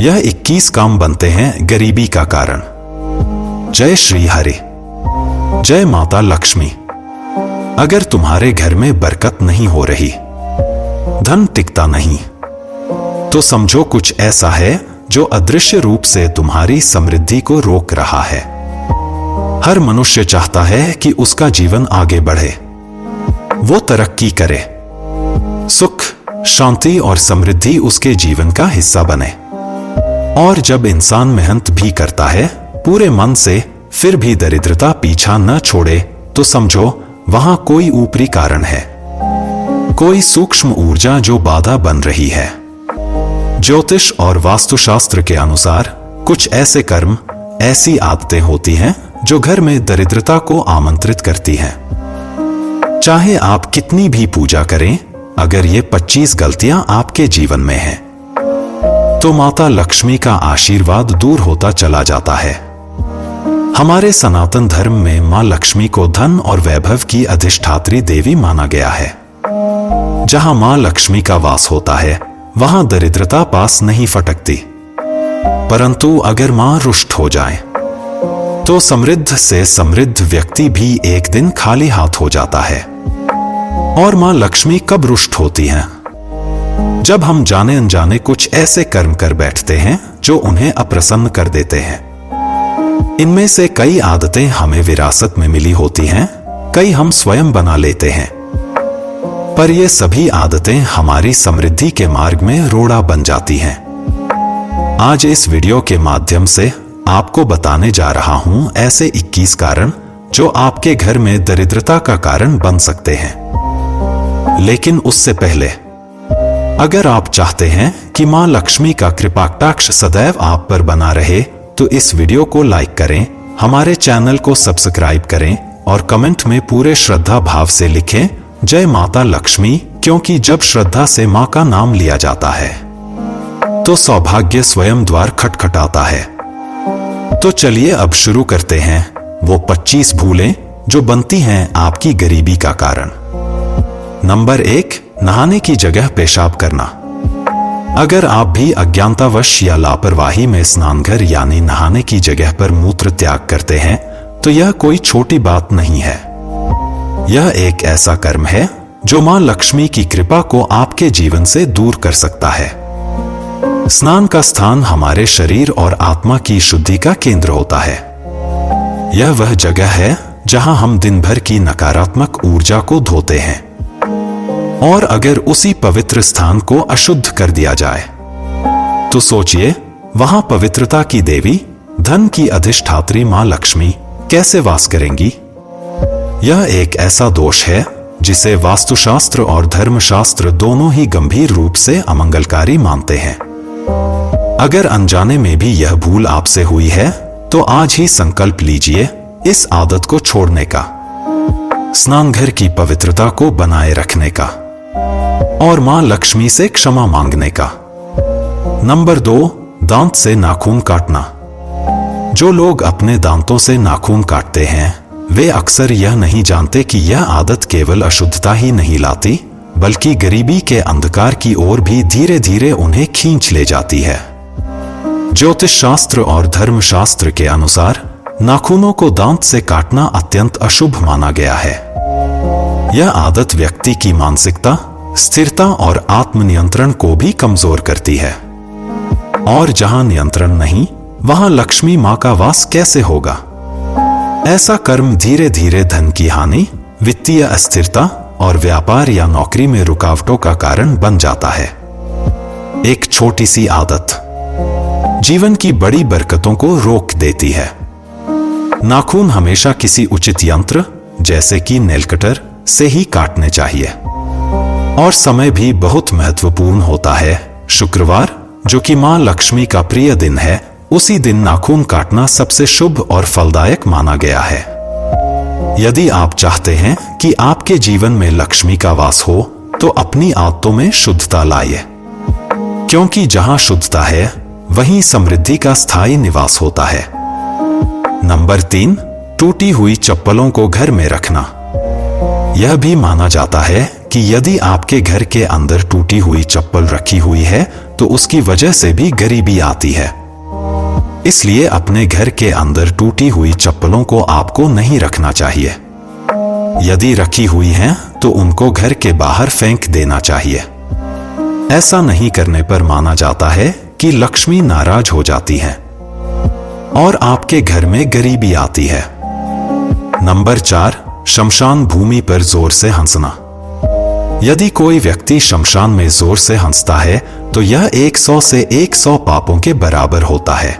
यह 21 काम बनते हैं गरीबी का कारण। जय श्री हरि, जय माता लक्ष्मी। अगर तुम्हारे घर में बरकत नहीं हो रही, धन टिकता नहीं, तो समझो कुछ ऐसा है जो अदृश्य रूप से तुम्हारी समृद्धि को रोक रहा है। हर मनुष्य चाहता है कि उसका जीवन आगे बढ़े, वो तरक्की करे, सुख, शांति और समृद्धि उसके जीवन का हिस्सा बने। और जब इंसान मेहनत भी करता है पूरे मन से, फिर भी दरिद्रता पीछा न छोड़े, तो समझो वहां कोई ऊपरी कारण है, कोई सूक्ष्म ऊर्जा जो बाधा बन रही है। ज्योतिष और वास्तुशास्त्र के अनुसार कुछ ऐसे कर्म, ऐसी आदतें होती हैं जो घर में दरिद्रता को आमंत्रित करती हैं। चाहे आप कितनी भी पूजा करें, अगर ये 25 गलतियां आपके जीवन में हैं, तो माता लक्ष्मी का आशीर्वाद दूर होता चला जाता है। हमारे सनातन धर्म में मां लक्ष्मी को धन और वैभव की अधिष्ठात्री देवी माना गया है। जहां मां लक्ष्मी का वास होता है, वहां दरिद्रता पास नहीं फटकती। परंतु अगर मां रुष्ट हो जाए, तो समृद्ध से समृद्ध व्यक्ति भी एक दिन खाली हाथ हो जाता है। और मां लक्ष्मी कब रुष्ट होती हैं? जब हम जाने अनजाने कुछ ऐसे कर्म कर बैठते हैं जो उन्हें अप्रसन्न कर देते हैं। इनमें से कई आदतें हमें विरासत में मिली होती हैं, कई हम स्वयं बना लेते हैं। पर ये सभी आदतें हमारी समृद्धि के मार्ग में रोड़ा बन जाती हैं। आज इस वीडियो के माध्यम से आपको बताने जा रहा हूं ऐसे 21 कारण जो आपके घर में दरिद्रता का कारण बन सकते हैं। लेकिन उससे पहले, अगर आप चाहते हैं कि मां लक्ष्मी का कृपाकटाक्ष सदैव आप पर बना रहे, तो इस वीडियो को लाइक करें, हमारे चैनल को सब्सक्राइब करें और कमेंट में पूरे श्रद्धा भाव से लिखें जय माता लक्ष्मी, क्योंकि जब श्रद्धा से मां का नाम लिया जाता है तो सौभाग्य स्वयं द्वार खटखटाता है। तो चलिए अब शुरू करते हैं वो 25 भूलें जो बनती हैं आपकी गरीबी का कारण। नंबर 1, नहाने की जगह पेशाब करना। अगर आप भी अज्ञानतावश या लापरवाही में स्नानघर यानी नहाने की जगह पर मूत्र त्याग करते हैं, तो यह कोई छोटी बात नहीं है। यह एक ऐसा कर्म है जो मां लक्ष्मी की कृपा को आपके जीवन से दूर कर सकता है। स्नान का स्थान हमारे शरीर और आत्मा की शुद्धि का केंद्र होता है। यह वह जगह है जहां हम दिन भर की नकारात्मक ऊर्जा को धोते हैं। और अगर उसी पवित्र स्थान को अशुद्ध कर दिया जाए, तो सोचिए वहां पवित्रता की देवी, धन की अधिष्ठात्री मां लक्ष्मी कैसे वास करेंगी। यह एक ऐसा दोष है जिसे वास्तुशास्त्र और धर्मशास्त्र दोनों ही गंभीर रूप से अमंगलकारी मानते हैं। अगर अनजाने में भी यह भूल आपसे हुई है, तो आज ही संकल्प लीजिए इस आदत को छोड़ने का, स्नानघर की पवित्रता को बनाए रखने का और मां लक्ष्मी से क्षमा मांगने का। नंबर 2, दांत से नाखून काटना। जो लोग अपने दांतों से नाखून काटते हैं, वे अक्सर यह नहीं जानते कि यह आदत केवल अशुद्धता ही नहीं लाती, बल्कि गरीबी के अंधकार की ओर भी धीरे धीरे उन्हें खींच ले जाती है। ज्योतिष शास्त्र और धर्मशास्त्र के अनुसार नाखूनों को दांत से काटना अत्यंत अशुभ माना गया है। यह आदत व्यक्ति की मानसिकता, स्थिरता और आत्मनियंत्रण को भी कमजोर करती है। और जहां नियंत्रण नहीं, वहां लक्ष्मी मां का वास कैसे होगा। ऐसा कर्म धीरे धीरे धन की हानि, वित्तीय अस्थिरता और व्यापार या नौकरी में रुकावटों का कारण बन जाता है। एक छोटी सी आदत जीवन की बड़ी बरकतों को रोक देती है। नाखून हमेशा किसी उचित यंत्र, जैसे कि नेल कटर, से ही काटने चाहिए। और समय भी बहुत महत्वपूर्ण होता है। शुक्रवार, जो कि मां लक्ष्मी का प्रिय दिन है, उसी दिन नाखून काटना सबसे शुभ और फलदायक माना गया है। यदि आप चाहते हैं कि आपके जीवन में लक्ष्मी का वास हो, तो अपनी आदतों में शुद्धता लाइए, क्योंकि जहां शुद्धता है, वहीं समृद्धि का स्थायी निवास होता है। नंबर 3, टूटी हुई चप्पलों को घर में रखना। यह भी माना जाता है कि यदि आपके घर के अंदर टूटी हुई चप्पल रखी हुई है तो उसकी वजह से भी गरीबी आती है। इसलिए अपने घर के अंदर टूटी हुई चप्पलों को आपको नहीं रखना चाहिए। यदि रखी हुई हैं तो उनको घर के बाहर फेंक देना चाहिए। ऐसा नहीं करने पर माना जाता है कि लक्ष्मी नाराज हो जाती है और आपके घर में गरीबी आती है। नंबर 4, शमशान भूमि पर जोर से हंसना। यदि कोई व्यक्ति शमशान में जोर से हंसता है तो यह 100 से 100 पापों के बराबर होता है।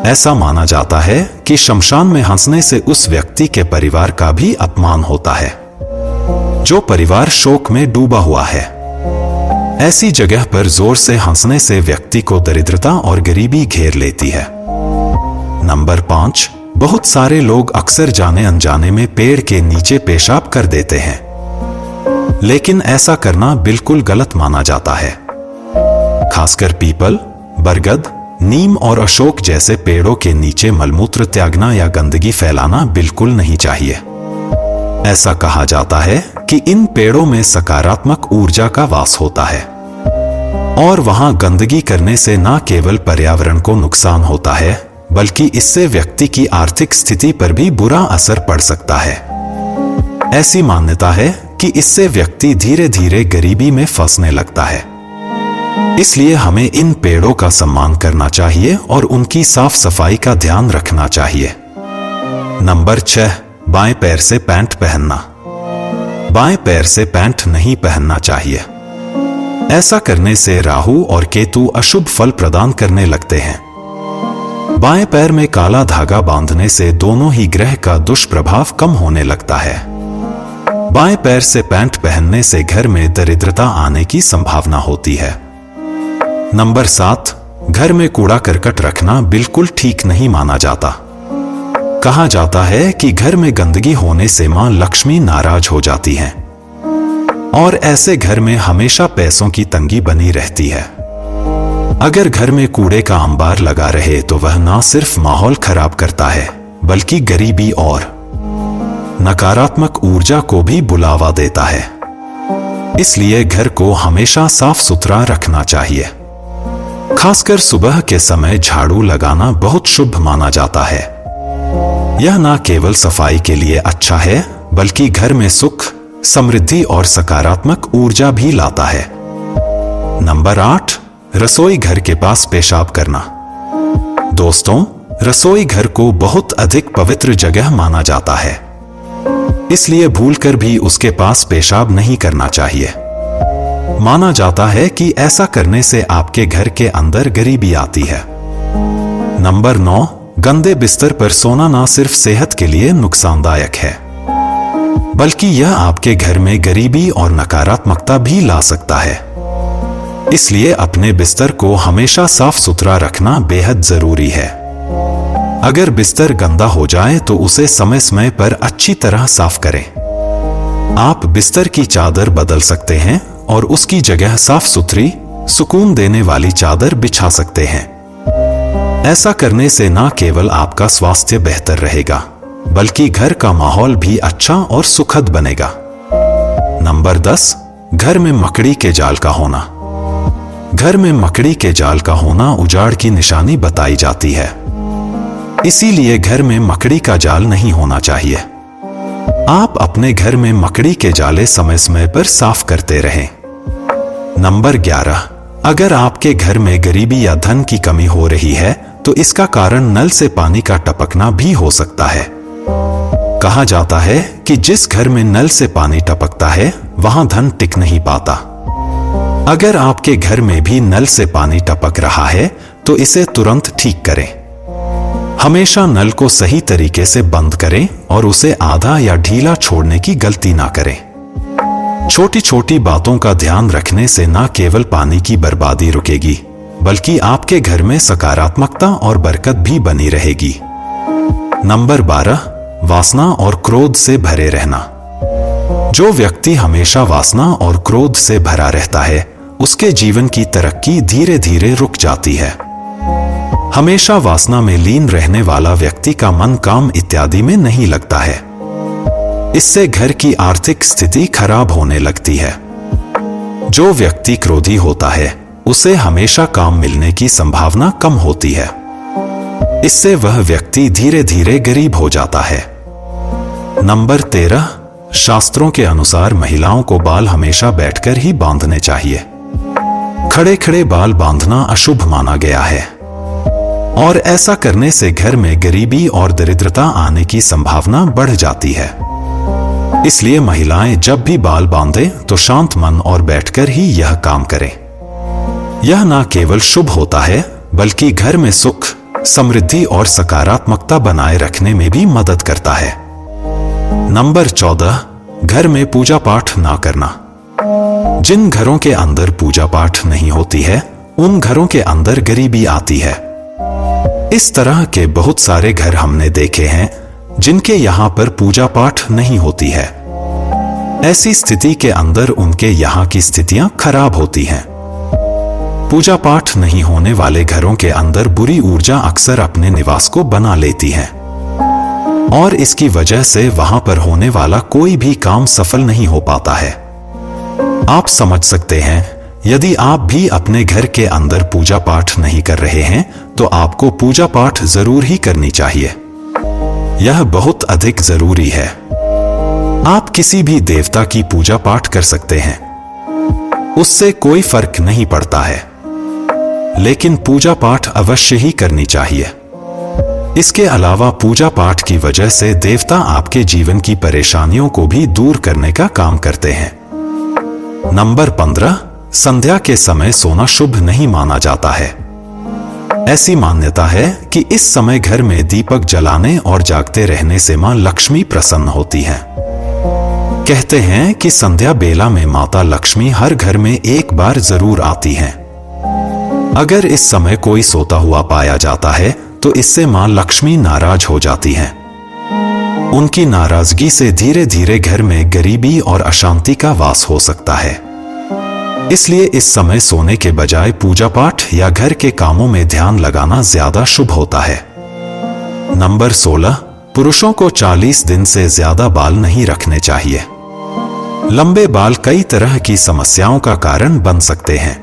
ऐसा माना जाता है कि शमशान में हंसने से उस व्यक्ति के परिवार का भी अपमान होता है, जो परिवार शोक में डूबा हुआ है। ऐसी जगह पर जोर से हंसने से व्यक्ति को दरिद्रता और गरीबी घेर लेती है। नंबर 5, बहुत सारे लोग अक्सर जाने अनजाने में पेड़ के नीचे पेशाब कर देते हैं, लेकिन ऐसा करना बिल्कुल गलत माना जाता है। खासकर पीपल, बरगद, नीम और अशोक जैसे पेड़ों के नीचे मलमूत्र त्यागना या गंदगी फैलाना बिल्कुल नहीं चाहिए। ऐसा कहा जाता है कि इन पेड़ों में सकारात्मक ऊर्जा का वास होता है और वहां गंदगी करने से न केवल पर्यावरण को नुकसान होता है बल्कि इससे व्यक्ति की आर्थिक स्थिति पर भी बुरा असर पड़ सकता है। ऐसी मान्यता है कि इससे व्यक्ति धीरे धीरे गरीबी में फंसने लगता है। इसलिए हमें इन पेड़ों का सम्मान करना चाहिए और उनकी साफ सफाई का ध्यान रखना चाहिए। नंबर 6, बाएं पैर से पैंट पहनना। बाएं पैर से पैंट नहीं पहनना चाहिए। ऐसा करने से राहु और केतु अशुभ फल प्रदान करने लगते हैं। बाएं पैर में काला धागा बांधने से दोनों ही ग्रह का दुष्प्रभाव कम होने लगता है। बाएं पैर से पैंट पहनने से घर में दरिद्रता आने की संभावना होती है। नंबर 7, घर में कूड़ा करकट रखना बिल्कुल ठीक नहीं माना जाता। कहा जाता है कि घर में गंदगी होने से मां लक्ष्मी नाराज हो जाती हैं और ऐसे घर में हमेशा पैसों की तंगी बनी रहती है। अगर घर में कूड़े का अंबार लगा रहे तो वह न सिर्फ माहौल खराब करता है बल्कि गरीबी और नकारात्मक ऊर्जा को भी बुलावा देता है। इसलिए घर को हमेशा साफ सुथरा रखना चाहिए। खासकर सुबह के समय झाड़ू लगाना बहुत शुभ माना जाता है। यह न केवल सफाई के लिए अच्छा है बल्कि घर में सुख, समृद्धि और सकारात्मक ऊर्जा भी लाता है। नंबर 8, रसोई घर के पास पेशाब करना। दोस्तों, रसोई घर को बहुत अधिक पवित्र जगह माना जाता है, इसलिए भूलकर भी उसके पास पेशाब नहीं करना चाहिए। माना जाता है कि ऐसा करने से आपके घर के अंदर गरीबी आती है। नंबर 9, गंदे बिस्तर पर सोना न सिर्फ सेहत के लिए नुकसानदायक है बल्कि यह आपके घर में गरीबी और नकारात्मकता भी ला सकता है। इसलिए अपने बिस्तर को हमेशा साफ सुथरा रखना बेहद जरूरी है। अगर बिस्तर गंदा हो जाए तो उसे समय समय पर अच्छी तरह साफ करें। आप बिस्तर की चादर बदल सकते हैं और उसकी जगह साफ सुथरी, सुकून देने वाली चादर बिछा सकते हैं। ऐसा करने से न केवल आपका स्वास्थ्य बेहतर रहेगा बल्कि घर का माहौल भी अच्छा और सुखद बनेगा। नंबर 10, घर में मकड़ी के जाल का होना। घर में मकड़ी के जाल का होना उजाड़ की निशानी बताई जाती है। इसीलिए घर में मकड़ी का जाल नहीं होना चाहिए। आप अपने घर में मकड़ी के जाले समय समय पर साफ करते रहें। नंबर 11, अगर आपके घर में गरीबी या धन की कमी हो रही है तो इसका कारण नल से पानी का टपकना भी हो सकता है। कहा जाता है कि जिस घर में नल से पानी टपकता है वहां धन टिक नहीं पाता। अगर आपके घर में भी नल से पानी टपक रहा है तो इसे तुरंत ठीक करें। हमेशा नल को सही तरीके से बंद करें और उसे आधा या ढीला छोड़ने की गलती ना करें। छोटी छोटी बातों का ध्यान रखने से न केवल पानी की बर्बादी रुकेगी बल्कि आपके घर में सकारात्मकता और बरकत भी बनी रहेगी। नंबर 12, वासना और क्रोध से भरे रहना। जो व्यक्ति हमेशा वासना और क्रोध से भरा रहता है उसके जीवन की तरक्की धीरे धीरे रुक जाती है। हमेशा वासना में लीन रहने वाला व्यक्ति का मन काम इत्यादि में नहीं लगता है। इससे घर की आर्थिक स्थिति खराब होने लगती है। जो व्यक्ति क्रोधी होता है उसे हमेशा काम मिलने की संभावना कम होती है। इससे वह व्यक्ति धीरे धीरे गरीब हो जाता है। नंबर 13, शास्त्रों के अनुसार महिलाओं को बाल हमेशा बैठकर ही बांधने चाहिए। खड़े खड़े बाल बांधना अशुभ माना गया है और ऐसा करने से घर में गरीबी और दरिद्रता आने की संभावना बढ़ जाती है। इसलिए महिलाएं जब भी बाल बांधें तो शांत मन और बैठकर ही यह काम करें। यह न केवल शुभ होता है बल्कि घर में सुख, समृद्धि और सकारात्मकता बनाए रखने में भी मदद करता है। नंबर 14, घर में पूजा पाठ ना करना। जिन घरों के अंदर पूजा पाठ नहीं होती है उन घरों के अंदर गरीबी आती है। इस तरह के बहुत सारे घर हमने देखे हैं जिनके यहाँ पर पूजा पाठ नहीं होती है। ऐसी स्थिति के अंदर उनके यहाँ की स्थितियां खराब होती हैं। पूजा पाठ नहीं होने वाले घरों के अंदर बुरी ऊर्जा अक्सर अपने निवास को बना लेती है और इसकी वजह से वहां पर होने वाला कोई भी काम सफल नहीं हो पाता है। आप समझ सकते हैं, यदि आप भी अपने घर के अंदर पूजा पाठ नहीं कर रहे हैं तो आपको पूजा पाठ जरूर ही करनी चाहिए। यह बहुत अधिक जरूरी है। आप किसी भी देवता की पूजा पाठ कर सकते हैं, उससे कोई फर्क नहीं पड़ता है, लेकिन पूजा पाठ अवश्य ही करनी चाहिए। इसके अलावा पूजा पाठ की वजह से देवता आपके जीवन की परेशानियों को भी दूर करने का काम करते हैं। नंबर 15, संध्या के समय सोना शुभ नहीं माना जाता है। ऐसी मान्यता है कि इस समय घर में दीपक जलाने और जागते रहने से मां लक्ष्मी प्रसन्न होती हैं। कहते हैं कि संध्या बेला में माता लक्ष्मी हर घर में एक बार जरूर आती हैं। अगर इस समय कोई सोता हुआ पाया जाता है तो इससे मां लक्ष्मी नाराज हो जाती हैं। उनकी नाराजगी से धीरे धीरे घर में गरीबी और अशांति का वास हो सकता है। इसलिए इस समय सोने के बजाय पूजा पाठ या घर के कामों में ध्यान लगाना ज्यादा शुभ होता है। नंबर 16, पुरुषों को 40 दिन से ज्यादा बाल नहीं रखने चाहिए। लंबे बाल कई तरह की समस्याओं का कारण बन सकते हैं।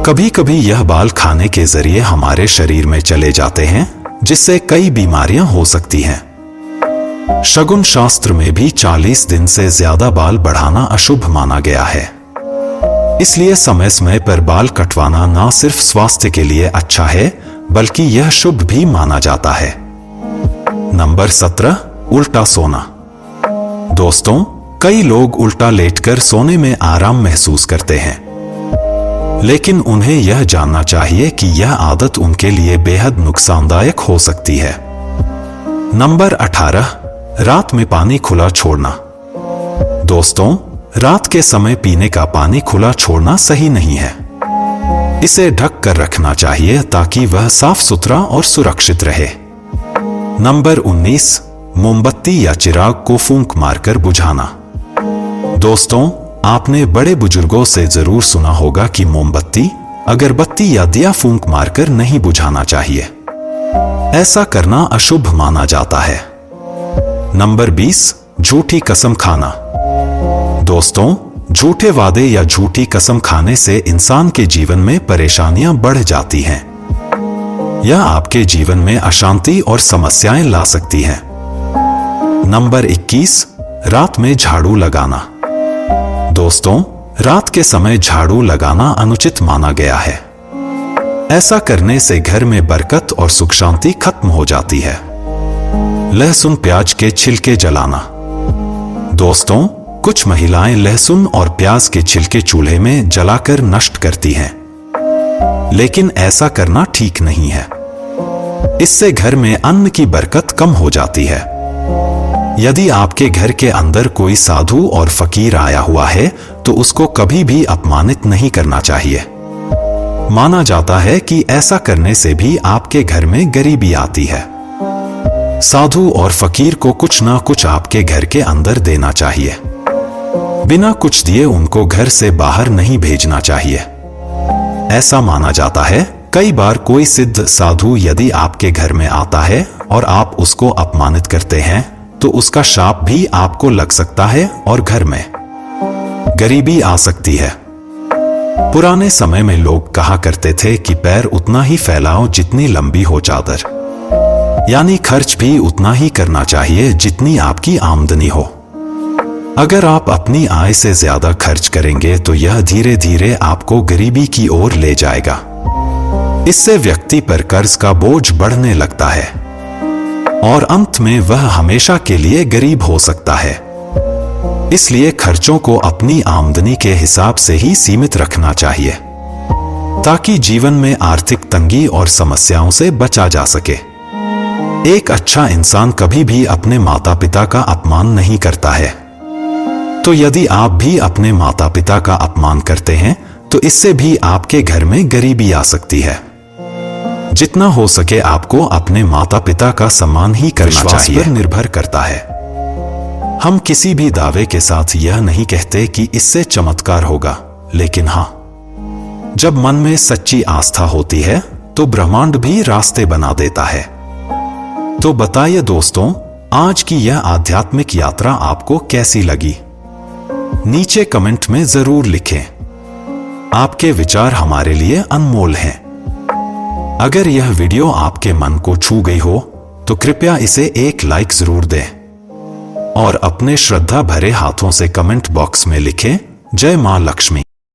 कभी कभी यह बाल खाने के जरिए हमारे शरीर में चले जाते हैं, जिससे कई बीमारियां हो सकती हैं। शगुन शास्त्र में भी 40 दिन से ज्यादा बाल बढ़ाना अशुभ माना गया है। इसलिए समय समय पर बाल कटवाना न सिर्फ स्वास्थ्य के लिए अच्छा है बल्कि यह शुभ भी माना जाता है। नंबर 17, उल्टा सोना। दोस्तों, कई लोग उल्टा लेटकर सोने में आराम महसूस करते हैं, लेकिन उन्हें यह जानना चाहिए कि यह आदत उनके लिए बेहद नुकसानदायक हो सकती है। नंबर 18, रात में पानी खुला छोड़ना। दोस्तों, रात के समय पीने का पानी खुला छोड़ना सही नहीं है। इसे ढक कर रखना चाहिए ताकि वह साफ सुथरा और सुरक्षित रहे। नंबर 19, मोमबत्ती या चिराग को फूंक मारकर बुझाना। दोस्तों, आपने बड़े बुजुर्गों से जरूर सुना होगा कि मोमबत्ती, अगरबत्ती या दिया फूंक मारकर नहीं बुझाना चाहिए। ऐसा करना अशुभ माना जाता है। नंबर 20, झूठी कसम खाना। दोस्तों, झूठे वादे या झूठी कसम खाने से इंसान के जीवन में परेशानियां बढ़ जाती हैं। यह आपके जीवन में अशांति और समस्याएं ला सकती हैं। नंबर 21, रात में झाड़ू लगाना। दोस्तों, रात के समय झाड़ू लगाना अनुचित माना गया है। ऐसा करने से घर में बरकत और सुख शांति खत्म हो जाती है। लहसुन प्याज के छिलके जलाना। दोस्तों, कुछ महिलाएं लहसुन और प्याज के छिलके चूल्हे में जलाकर नष्ट करती हैं, लेकिन ऐसा करना ठीक नहीं है। इससे घर में अन्न की बरकत कम हो जाती है। यदि आपके घर के अंदर कोई साधु और फकीर आया हुआ है तो उसको कभी भी अपमानित नहीं करना चाहिए। माना जाता है कि ऐसा करने से भी आपके घर में गरीबी आती है। साधु और फकीर को कुछ ना कुछ आपके घर के अंदर देना चाहिए। बिना कुछ दिए उनको घर से बाहर नहीं भेजना चाहिए। ऐसा माना जाता है, कई बार कोई सिद्ध साधु यदि आपके घर में आता है और आप उसको अपमानित करते हैं तो उसका शाप भी आपको लग सकता है और घर में गरीबी आ सकती है। पुराने समय में लोग कहा करते थे कि पैर उतना ही फैलाओ जितनी लंबी हो चादर, यानी खर्च भी उतना ही करना चाहिए जितनी आपकी आमदनी हो। अगर आप अपनी आय से ज्यादा खर्च करेंगे तो यह धीरे धीरे आपको गरीबी की ओर ले जाएगा। इससे व्यक्ति पर कर्ज का बोझ बढ़ने लगता है और अंत में वह हमेशा के लिए गरीब हो सकता है। इसलिए खर्चों को अपनी आमदनी के हिसाब से ही सीमित रखना चाहिए ताकि जीवन में आर्थिक तंगी और समस्याओं से बचा जा सके। एक अच्छा इंसान कभी भी अपने माता पिता का अपमान नहीं करता है। तो यदि आप भी अपने माता पिता का अपमान करते हैं तो इससे भी आपके घर में गरीबी आ सकती है। जितना हो सके आपको अपने माता पिता का सम्मान ही करना चाहिए। पर निर्भर करता है। हम किसी भी दावे के साथ यह नहीं कहते कि इससे चमत्कार होगा, लेकिन हाँ, जब मन में सच्ची आस्था होती है तो ब्रह्मांड भी रास्ते बना देता है। तो बताइए दोस्तों, आज की यह आध्यात्मिक यात्रा आपको कैसी लगी? नीचे कमेंट में जरूर लिखें। आपके विचार हमारे लिए अनमोल हैं। अगर यह वीडियो आपके मन को छू गई हो तो कृपया इसे एक लाइक जरूर दें और अपने श्रद्धा भरे हाथों से कमेंट बॉक्स में लिखें, जय मां लक्ष्मी।